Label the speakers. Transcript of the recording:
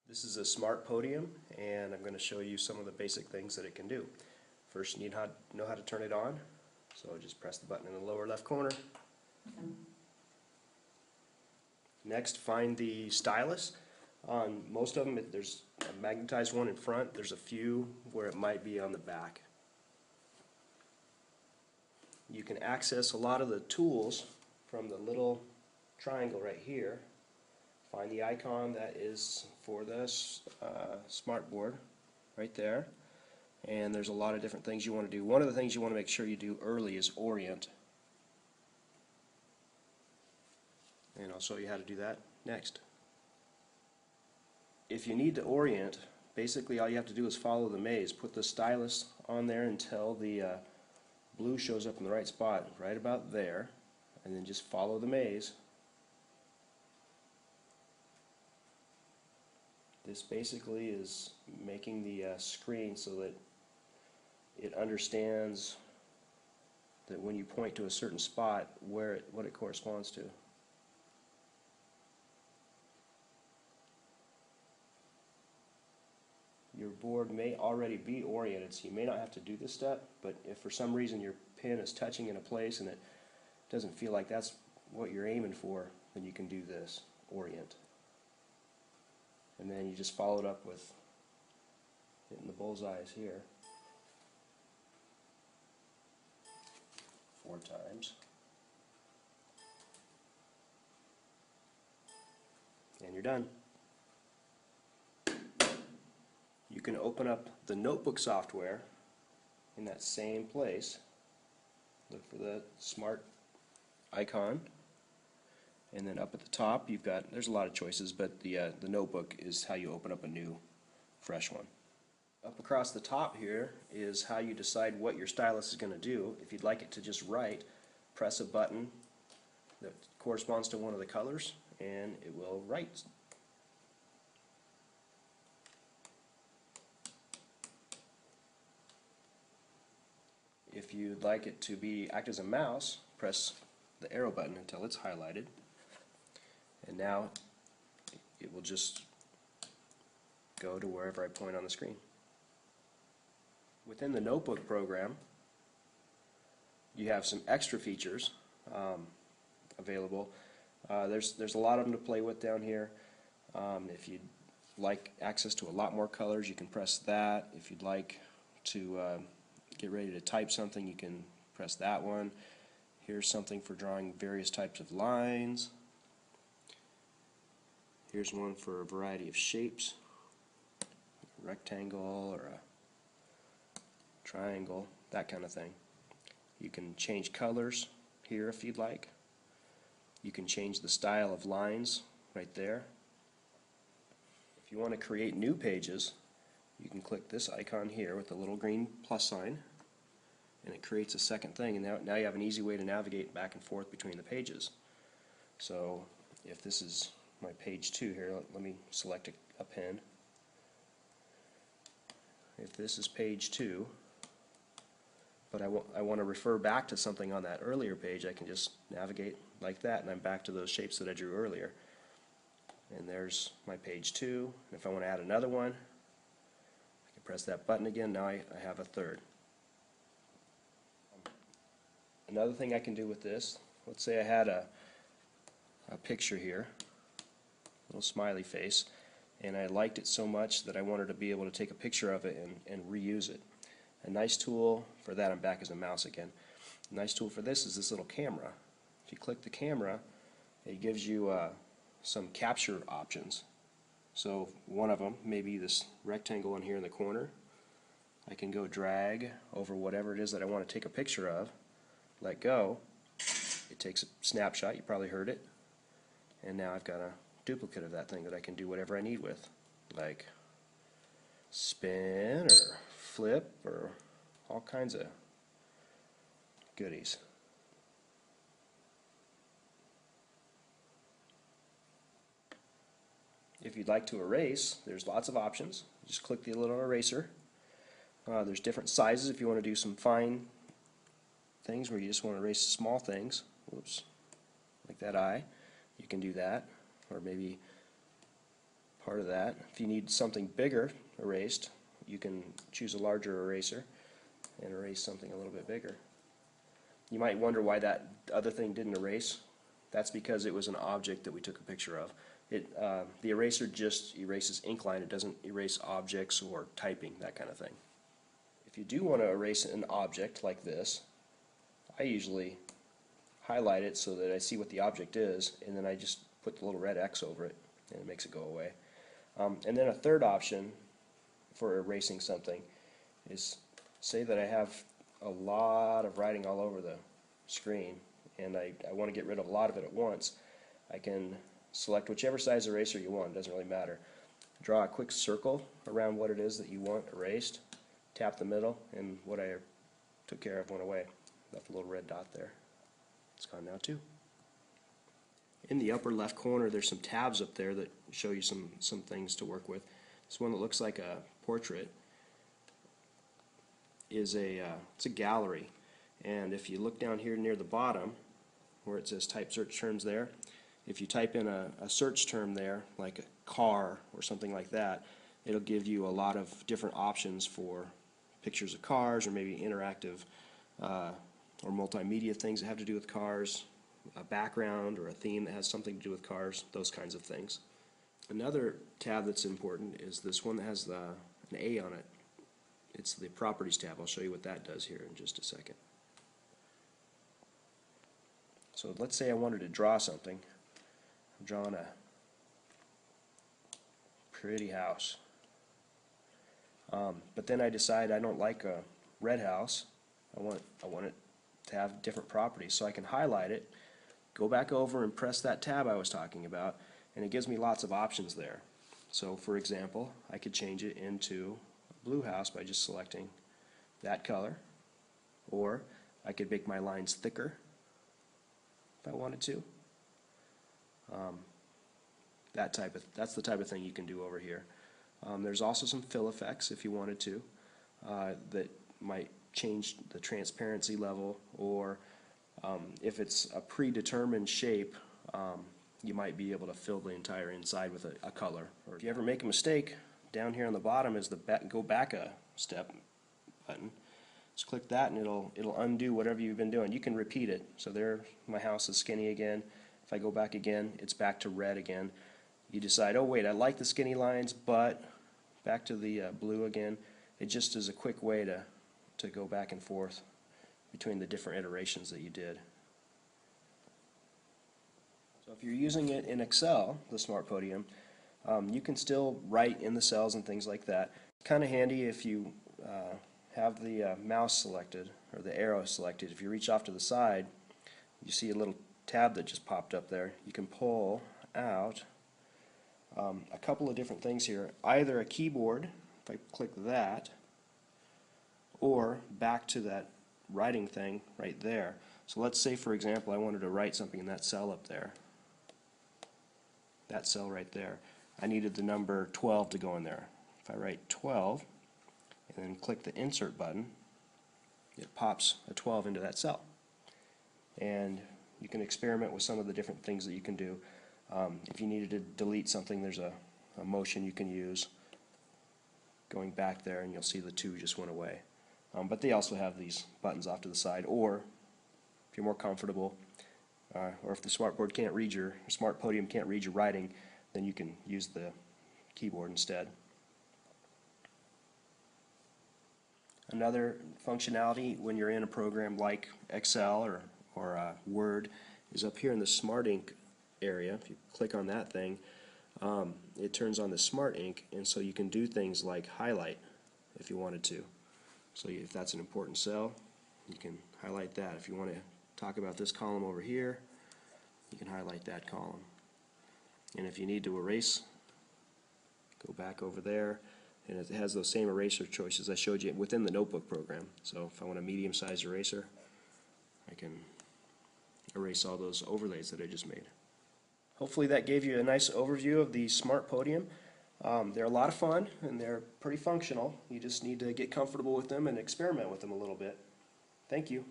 Speaker 1: This is a smart podium, and I'm going to show you some of the basic things that it can do. First, you need to know how to turn it on, so just press the button in the lower left corner. Next, find the stylus. On most of them, there's a magnetized one in front. There's a few where it might be on the back. You can access a lot of the tools from the little triangle right here. Find the icon that is for the smart board right there, and there's a lot of different things you want to do. One of the things you want to make sure you do early is orient, and I'll show you how to do that next. If you need to orient, basically all you have to do is follow the maze. Put the stylus on there until the blue shows up in the right spot, right about there, and then just follow the maze. This basically is making the screen so that it understands that when you point to a certain spot, what it corresponds to. Your board may already be oriented, so you may not have to do this step, but if for some reason your pin is touching in a place and it doesn't feel like that's what you're aiming for, then you can do this, orient. And then you just follow it up with hitting the bullseyes here 4 times. And you're done. You can open up the notebook software in that same place. Look for the smart icon. And then up at the top, there's a lot of choices, but the notebook is how you open up a new, fresh one. Up across the top here is how you decide what your stylus is going to do. If you'd like it to just write, press a button that corresponds to one of the colors, and it will write. If you'd like it to act as a mouse, press the arrow button until it's highlighted. And now it will just go to wherever I point on the screen. Within the notebook program, you have some extra features available. There's a lot of them to play with down here. If you'd like access to a lot more colors, you can press that. If you'd like to get ready to type something, you can press that one. Here's something for drawing various types of lines. Here's one for a variety of shapes, a rectangle or a triangle, that kind of thing. You can change colors here if you'd like. You can change the style of lines right there. If you want to create new pages, you can click this icon here with the little green plus sign, and it creates a second thing, and now you have an easy way to navigate back and forth between the pages. So if this is my page 2 here, let me select a pen. If this is page 2, but I want to refer back to something on that earlier page, I can just navigate like that, and I'm back to those shapes that I drew earlier. And there's my page 2. And if I want to add another one, I can press that button again. Now I have a third. Another thing I can do with this, let's say I had a picture here, little smiley face, and I liked it so much that I wanted to be able to take a picture of it and reuse it. A nice tool for that, I'm back as a mouse again. A nice tool for this is this little camera. If you click the camera, it gives you some capture options. So one of them, maybe this rectangle one here in the corner, I can go drag over whatever it is that I want to take a picture of, let go, it takes a snapshot, you probably heard it, and now I've got a duplicate of that thing that I can do whatever I need with, like spin or flip or all kinds of goodies. If you'd like to erase, there's lots of options. Just click the little eraser. There's different sizes if you want to do some fine things where you just want to erase small things. Whoops, like that eye. You can do that, or maybe part of that. If you need something bigger erased, you can choose a larger eraser and erase something a little bit bigger. You might wonder why that other thing didn't erase. That's because it was an object that we took a picture of. The eraser just erases ink line. It doesn't erase objects or typing, that kind of thing. If you do want to erase an object like this, I usually highlight it so that I see what the object is, and then I just put the little red X over it, and it makes it go away. And then a third option for erasing something is, say that I have a lot of writing all over the screen, and I want to get rid of a lot of it at once. I can select whichever size eraser you want, it doesn't really matter. Draw a quick circle around what it is that you want erased, tap the middle, and what I took care of went away. Left a little red dot there. It's gone now too. In the upper left corner there's some tabs up there that show you some things to work with. This one that looks like a portrait is it's a gallery, and if you look down here near the bottom where it says type search terms there, if you type in a search term there like a car or something like that, it'll give you a lot of different options for pictures of cars or maybe interactive or multimedia things that have to do with cars, a background or a theme that has something to do with cars, those kinds of things. Another tab that's important is this one that has an A on it. It's the Properties tab. I'll show you what that does here in just a second. So let's say I wanted to draw something. I'm drawing a pretty house. But then I decide I don't like a red house. I want it to have different properties. So I can highlight it, go back over and press that tab I was talking about, and it gives me lots of options there. So for example, I could change it into a blue house by just selecting that color, or I could make my lines thicker if I wanted to. That's the type of thing you can do over here. There's also some fill effects if you wanted to that might change the transparency level, or if it's a predetermined shape, you might be able to fill the entire inside with a color. Or if you ever make a mistake, down here on the bottom is the go back a step button. Just click that and it'll undo whatever you've been doing. You can repeat it. So there, my house is skinny again. If I go back again, it's back to red again. You decide, oh wait, I like the skinny lines, but back to the blue again. It just is a quick way to go back and forth between the different iterations that you did. So if you're using it in Excel, the Smart Podium, you can still write in the cells and things like that. Kind of handy if you have the mouse selected or the arrow selected. If you reach off to the side, you see a little tab that just popped up there. You can pull out a couple of different things here. Either a keyboard, if I click that, or back to that writing thing right there. So let's say, for example, I wanted to write something in that cell up there. That cell right there. I needed the number 12 to go in there. If I write 12 and then click the insert button, it pops a 12 into that cell. And you can experiment with some of the different things that you can do. If you needed to delete something, there's a motion you can use going back there, and you'll see the 2 just went away. But they also have these buttons off to the side, or if you're more comfortable, or if the Smart Podium can't read your writing, then you can use the keyboard instead. Another functionality when you're in a program like Excel or Word is up here in the Smart Ink area. If you click on that thing, it turns on the Smart Ink, and so you can do things like highlight if you wanted to. So if that's an important cell, you can highlight that. If you want to talk about this column over here, you can highlight that column. And if you need to erase, go back over there, and it has those same eraser choices I showed you within the notebook program. So if I want a medium-sized eraser, I can erase all those overlays that I just made. Hopefully that gave you a nice overview of the Smart Podium. They're a lot of fun and they're pretty functional. You just need to get comfortable with them and experiment with them a little bit. Thank you.